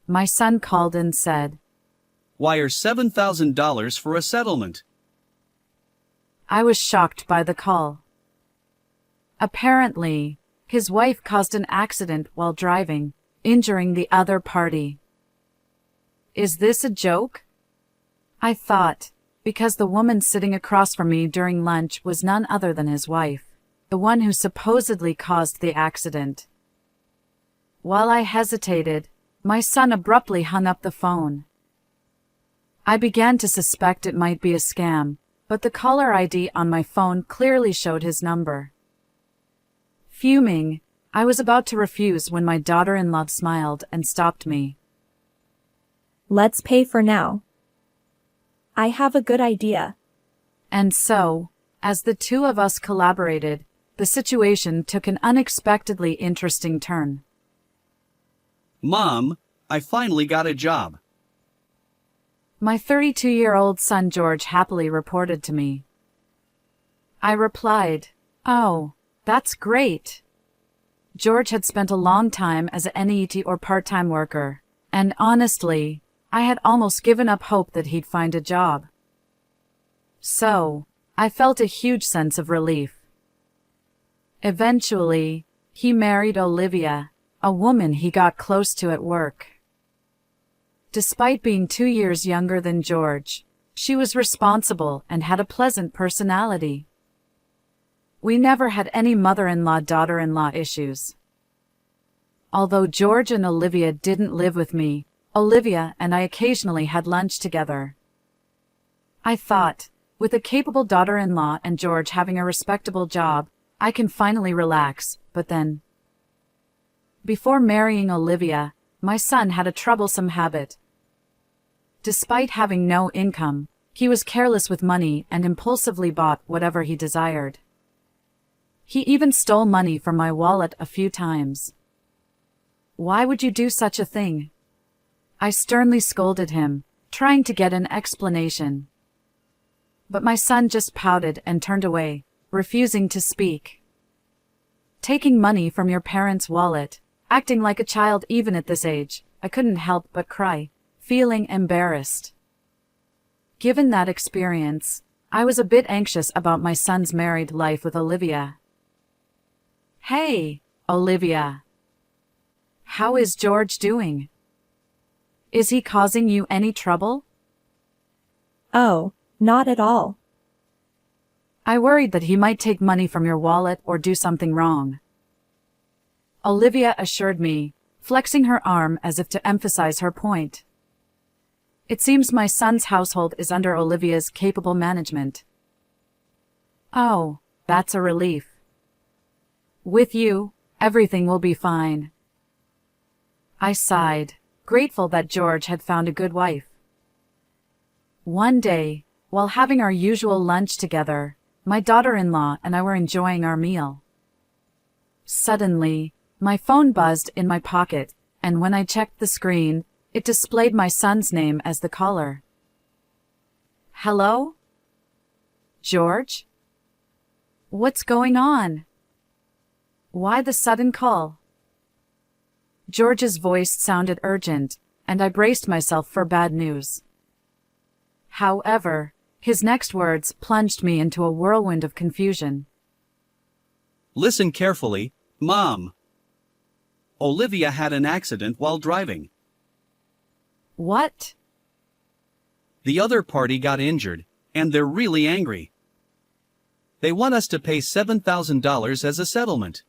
my son called and said, "Wire $7,000 for a settlement." I was shocked by the call. Apparently, his wife caused an accident while driving, injuring the other party. Is this a joke? I thought, because the woman sitting across from me during lunch was none other than his wife, the one who supposedly caused the accident. While I hesitated, my son abruptly hung up the phone. I began to suspect it might be a scam, but the caller ID on my phone clearly showed his number. Fuming, I was about to refuse when my daughter-in-law smiled and stopped me. Let's pay for now. I have a good idea. And so, as the two of us collaborated, the situation took an unexpectedly interesting turn. "Mom, I finally got a job." My 32-year-old son George happily reported to me. I replied, "Oh, that's great." George had spent a long time as an NEET or part-time worker, and honestly, I had almost given up hope that he'd find a job. So, I felt a huge sense of relief. Eventually, he married Olivia, a woman he got close to at work. Despite being 2 years younger than George, she was responsible and had a pleasant personality. We never had any mother-in-law-daughter-in-law issues. Although George and Olivia didn't live with me, Olivia and I occasionally had lunch together. I thought, with a capable daughter-in-law and George having a respectable job, I can finally relax, but then. Before marrying Olivia, my son had a troublesome habit. Despite having no income, he was careless with money and impulsively bought whatever he desired. He even stole money from my wallet a few times. Why would you do such a thing? I sternly scolded him, trying to get an explanation. But my son just pouted and turned away, refusing to speak. Taking money from your parents' wallet, acting like a child even at this age, I couldn't help but cry, feeling embarrassed. Given that experience, I was a bit anxious about my son's married life with Olivia. Hey, Olivia. How is George doing? Is he causing you any trouble? Oh, not at all. I worried that he might take money from your wallet or do something wrong. Olivia assured me, flexing her arm as if to emphasize her point. It seems my son's household is under Olivia's capable management. Oh, that's a relief. With you, everything will be fine. I sighed, grateful that George had found a good wife. One day, while having our usual lunch together, my daughter-in-law and I were enjoying our meal. Suddenly, my phone buzzed in my pocket, and when I checked the screen, it displayed my son's name as the caller. Hello? George? What's going on? Why the sudden call? George's voice sounded urgent, and I braced myself for bad news. However, his next words plunged me into a whirlwind of confusion. "Listen carefully, Mom. Olivia had an accident while driving. What? The other party got injured, and they're really angry. They want us to pay $7,000 as a settlement."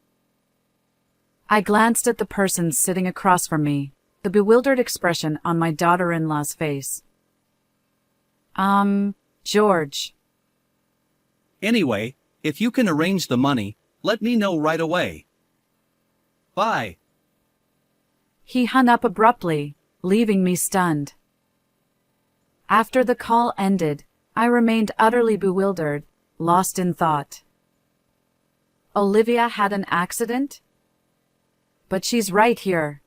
I glanced at the person sitting across from me, the bewildered expression on my daughter-in-law's face. George. "Anyway, if you can arrange the money, let me know right away. Bye." He hung up abruptly, leaving me stunned. After the call ended, I remained utterly bewildered, lost in thought. Olivia had an accident? But she's right here.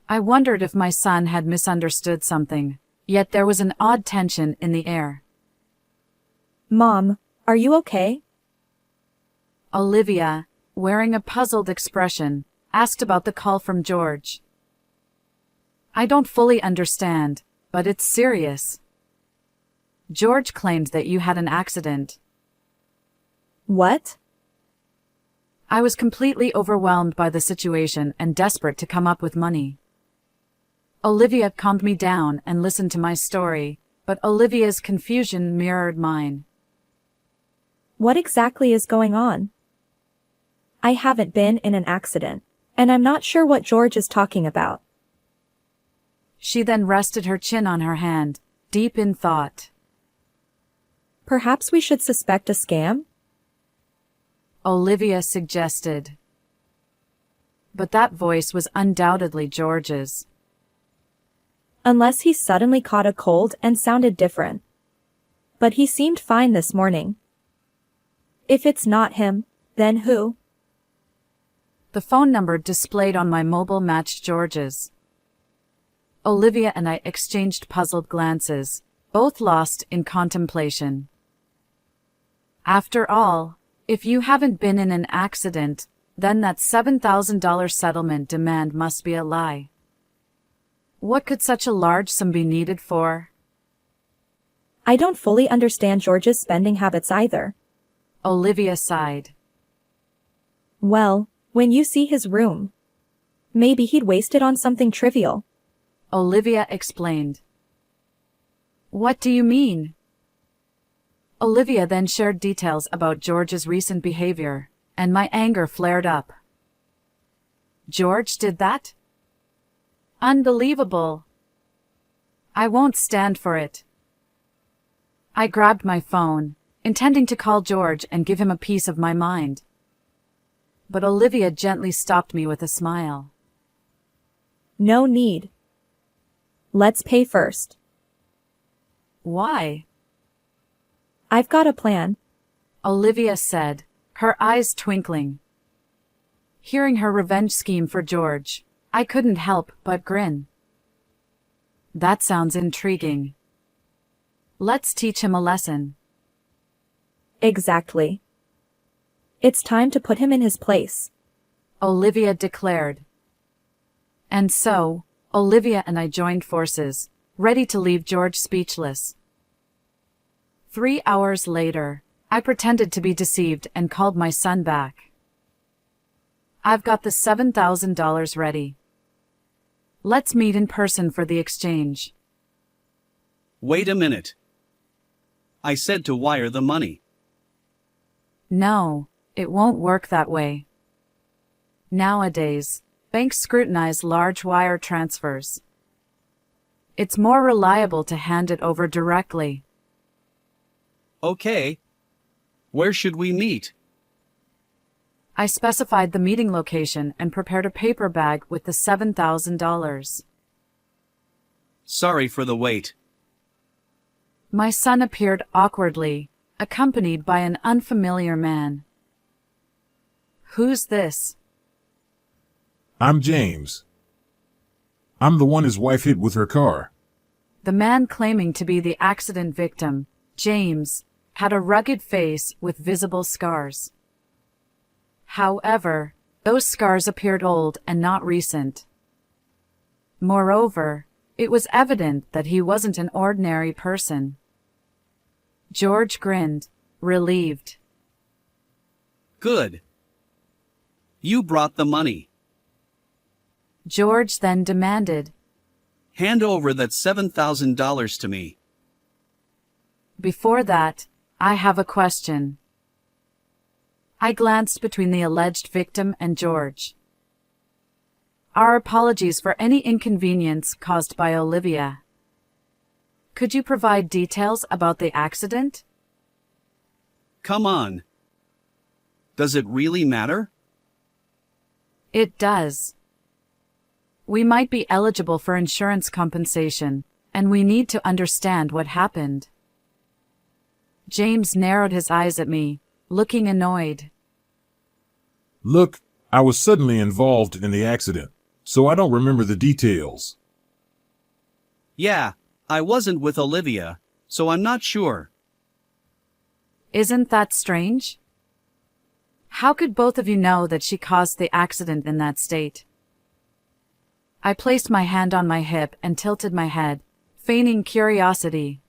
I wondered if my son had misunderstood something, yet there was an odd tension in the air. Mom, are you okay? Olivia, wearing a puzzled expression, asked about the call from George. I don't fully understand, but it's serious. George claimed that you had an accident. What? I was completely overwhelmed by the situation and desperate to come up with money. Olivia calmed me down and listened to my story, but Olivia's confusion mirrored mine. What exactly is going on? I haven't been in an accident, and I'm not sure what George is talking about. She then rested her chin on her hand, deep in thought. Perhaps we should suspect a scam? Olivia suggested. But that voice was undoubtedly George's. Unless he suddenly caught a cold and sounded different. But he seemed fine this morning. If it's not him, then who? The phone number displayed on my mobile matched George's. Olivia and I exchanged puzzled glances, both lost in contemplation. After all, if you haven't been in an accident, then that $7,000 settlement demand must be a lie. What could such a large sum be needed for? I don't fully understand George's spending habits either. Olivia sighed. Well, when you see his room, maybe he'd waste it on something trivial. Olivia explained. What do you mean? Olivia then shared details about George's recent behavior, and my anger flared up. George did that? Unbelievable. I won't stand for it. I grabbed my phone, intending to call George and give him a piece of my mind. But Olivia gently stopped me with a smile. No need. Let's pay first. Why? I've got a plan. Olivia said, her eyes twinkling. Hearing her revenge scheme for George, I couldn't help but grin. That sounds intriguing. Let's teach him a lesson. Exactly. It's time to put him in his place. Olivia declared. And so, Olivia and I joined forces, ready to leave George speechless. 3 hours later, I pretended to be deceived and called my son back. I've got the $7,000 ready. Let's meet in person for the exchange. Wait a minute. I said to wire the money. No, it won't work that way. Nowadays, banks scrutinize large wire transfers. It's more reliable to hand it over directly. Okay. Where should we meet? I specified the meeting location and prepared a paper bag with the $7,000. Sorry for the wait. My son appeared awkwardly, accompanied by an unfamiliar man. Who's this? I'm James. I'm the one his wife hit with her car. The man claiming to be the accident victim, James, had a rugged face with visible scars. However, those scars appeared old and not recent. Moreover, it was evident that he wasn't an ordinary person. George grinned, relieved. Good. You brought the money. George then demanded. Hand over that $7,000 to me. Before that, I have a question. I glanced between the alleged victim and George. Our apologies for any inconvenience caused by Olivia. Could you provide details about the accident? Come on. Does it really matter? It does. We might be eligible for insurance compensation, and we need to understand what happened. James narrowed his eyes at me, looking annoyed. Look, I was suddenly involved in the accident, so I don't remember the details. Yeah, I wasn't with Olivia, so I'm not sure. Isn't that strange? How could both of you know that she caused the accident in that state? I placed my hand on my hip and tilted my head, feigning curiosity.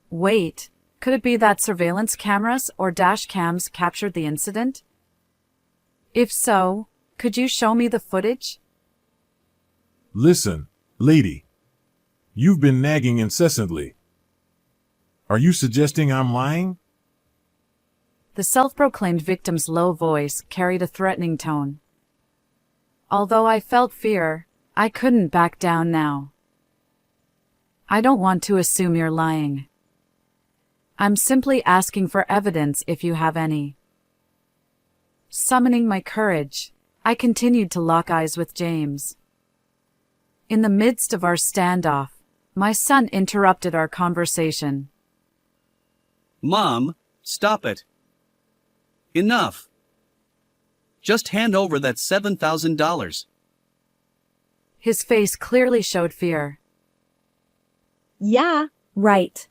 Wait, could it be that surveillance cameras or dash cams captured the incident? If so, could you show me the footage? Listen, lady. You've been nagging incessantly. Are you suggesting I'm lying? The self-proclaimed victim's low voice carried a threatening tone. Although I felt fear, I couldn't back down now. I don't want to assume you're lying. I'm simply asking for evidence if you have any. Summoning my courage, I continued to lock eyes with James. In the midst of our standoff, my son interrupted our conversation. Mom, stop it. Enough. Just hand over that $7,000. His face clearly showed fear. Yeah, right.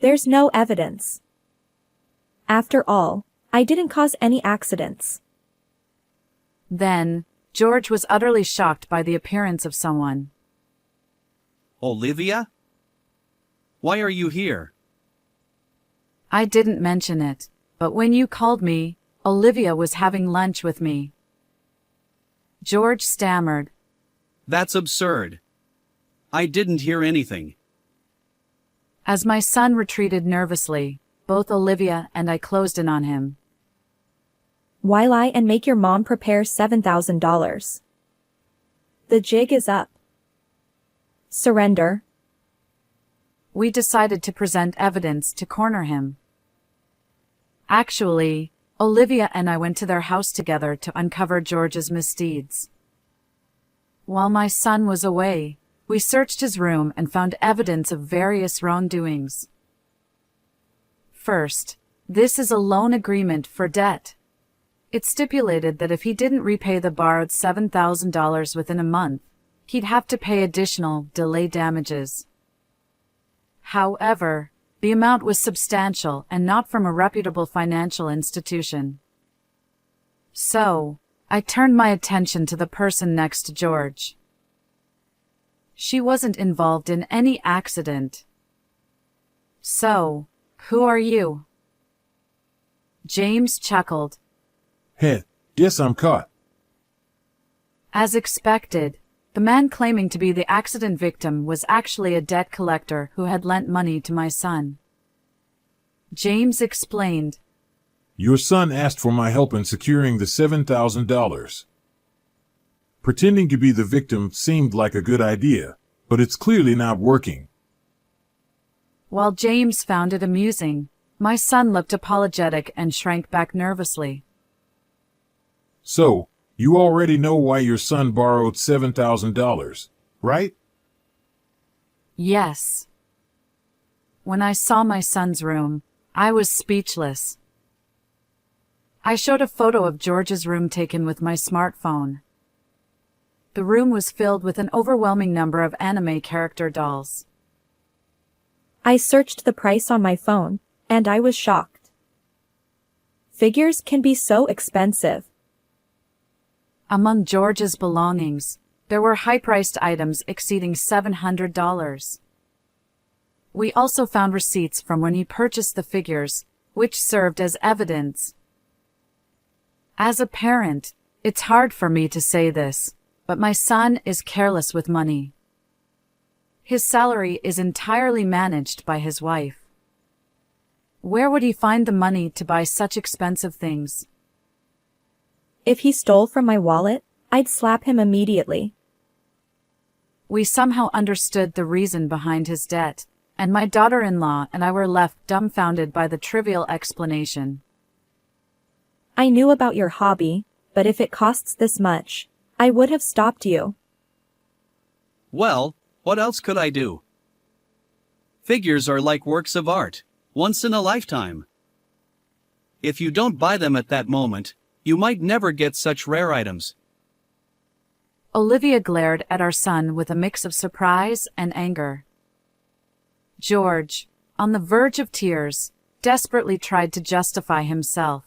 There's no evidence. After all, I didn't cause any accidents. Then, George was utterly shocked by the appearance of someone. Olivia? Why are you here? I didn't mention it, but when you called me, Olivia was having lunch with me. George stammered. That's absurd. I didn't hear anything. As my son retreated nervously, both Olivia and I closed in on him. Why lie and make your mom prepare $7,000? The jig is up. Surrender. We decided to present evidence to corner him. Actually, Olivia and I went to their house together to uncover George's misdeeds. While my son was away, we searched his room and found evidence of various wrongdoings. First, this is a loan agreement for debt. It stipulated that if he didn't repay the borrowed $7,000 within a month, he'd have to pay additional delay damages. However, the amount was substantial and not from a reputable financial institution. So, I turned my attention to the person next to George. She wasn't involved in any accident. So, who are you? James chuckled. Heh, guess I'm caught. As expected, the man claiming to be the accident victim was actually a debt collector who had lent money to my son. James explained. Your son asked for my help in securing the $7,000. Pretending to be the victim seemed like a good idea, but it's clearly not working. While James found it amusing, my son looked apologetic and shrank back nervously. So, you already know why your son borrowed $7,000, right? Yes. When I saw my son's room, I was speechless. I showed a photo of George's room taken with my smartphone. The room was filled with an overwhelming number of anime character dolls. I searched the price on my phone, and I was shocked. Figures can be so expensive. Among George's belongings, there were high-priced items exceeding $700. We also found receipts from when he purchased the figures, which served as evidence. As a parent, it's hard for me to say this, but my son is careless with money. His salary is entirely managed by his wife. Where would he find the money to buy such expensive things? If he stole from my wallet, I'd slap him immediately. We somehow understood the reason behind his debt, and my daughter-in-law and I were left dumbfounded by the trivial explanation. I knew about your hobby, but if it costs this much, I would have stopped you. Well, what else could I do? Figures are like works of art, once in a lifetime. If you don't buy them at that moment, you might never get such rare items. Olivia glared at our son with a mix of surprise and anger. George, on the verge of tears, desperately tried to justify himself.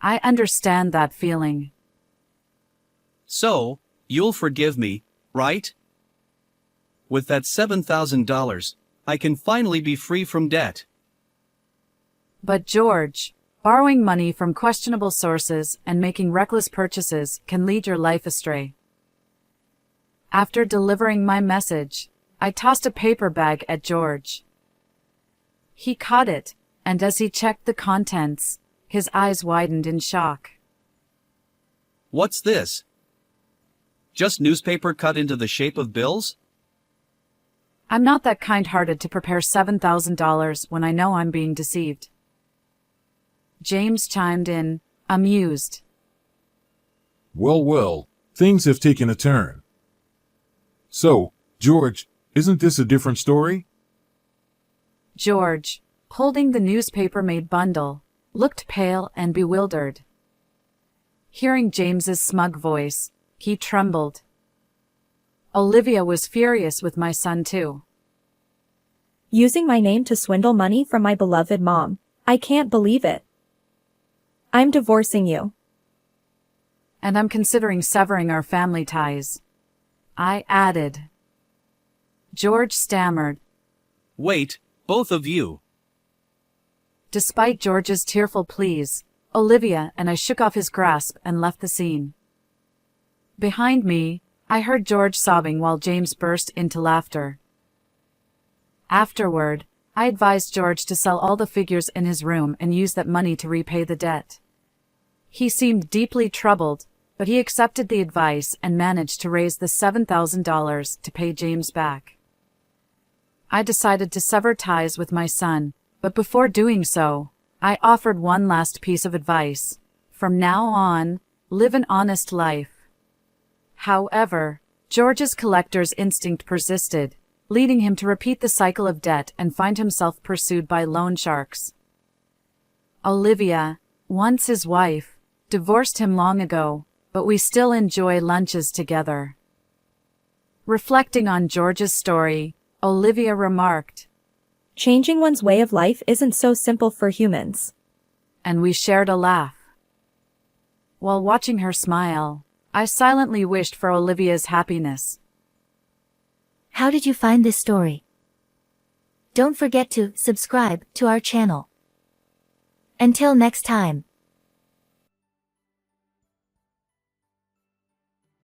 I understand that feeling. So, you'll forgive me, right? With that $7,000, I can finally be free from debt. But George, borrowing money from questionable sources and making reckless purchases can lead your life astray. After delivering my message, I tossed a paper bag at George. He caught it, and as he checked the contents, his eyes widened in shock. What's this? Just newspaper cut into the shape of bills? I'm not that kind-hearted to prepare $7,000 when I know I'm being deceived. James chimed in, amused. Well, well, things have taken a turn. So, George, isn't this a different story? George, holding the newspaper-made bundle, looked pale and bewildered. Hearing James's smug voice, he trembled. Olivia was furious with my son too. Using my name to swindle money from my beloved mom. I can't believe it. I'm divorcing you. And I'm considering severing our family ties, I added. George stammered. Wait, both of you. Despite George's tearful pleas, Olivia and I shook off his grasp and left the scene. Behind me, I heard George sobbing while James burst into laughter. Afterward, I advised George to sell all the figures in his room and use that money to repay the debt. He seemed deeply troubled, but he accepted the advice and managed to raise the $7,000 to pay James back. I decided to sever ties with my son, but before doing so, I offered one last piece of advice. From now on, live an honest life. However, George's collector's instinct persisted, leading him to repeat the cycle of debt and find himself pursued by loan sharks. Olivia, once his wife, divorced him long ago, but we still enjoy lunches together. Reflecting on George's story, Olivia remarked, Changing one's way of life isn't so simple for humans. and we shared a laugh. While watching her smile, I silently wished for Olivia's happiness. How did you find this story? Don't forget to subscribe to our channel. Until next time.